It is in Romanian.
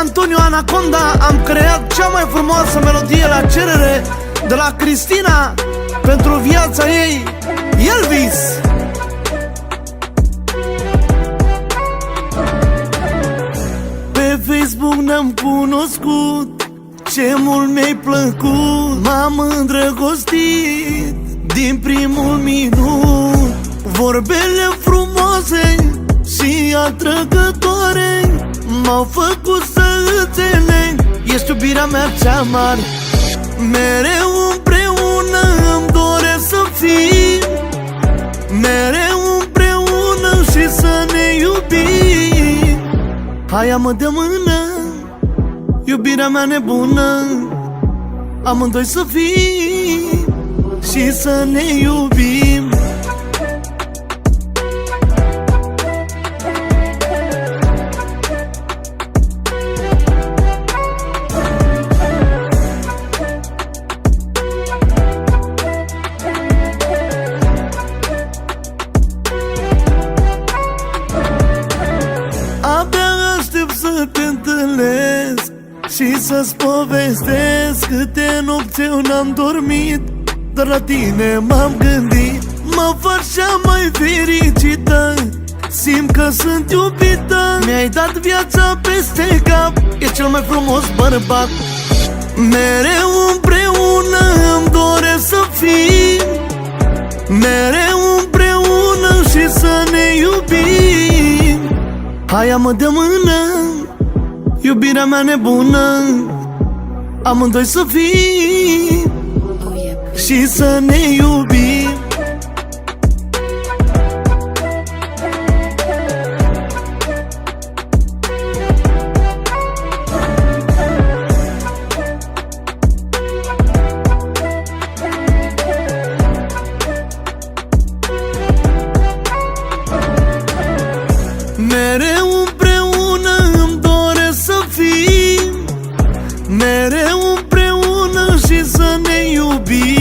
Antonio Anaconda am creat cea mai frumoasă melodie la cerere de la Cristina pentru viața ei, Elvis. Pe Facebook ne-am cunoscut, ce mult mi-ai plăcut, m-am îndrăgostit din primul minut. Vorbele frumoase și atrăgătoare m-au făcut să înțeleg, ești iubirea mea cea mare. Mereu împreună îmi doresc să fim, mereu împreună și să ne iubim. Hai, ia-mă de mână, iubirea mea nebună, amândoi să fim și să ne iubim. Să te întâlnesc și să-ți povestesc câte nopți eu n-am dormit, dar la tine m-am gândit. Mă faci cea mai fericită, simt că sunt iubită. Mi-ai dat viața peste cap, ești cel mai frumos bărbat. Mereu împreună îmi doresc să fim, mereu împreună și să ne iubim. Hai, ia-mă de mână, iubirea mea nebună, amândoi să fim și să ne iubim. Mereu împreună îmi doresc să fim, mereu împreună și să ne iubim.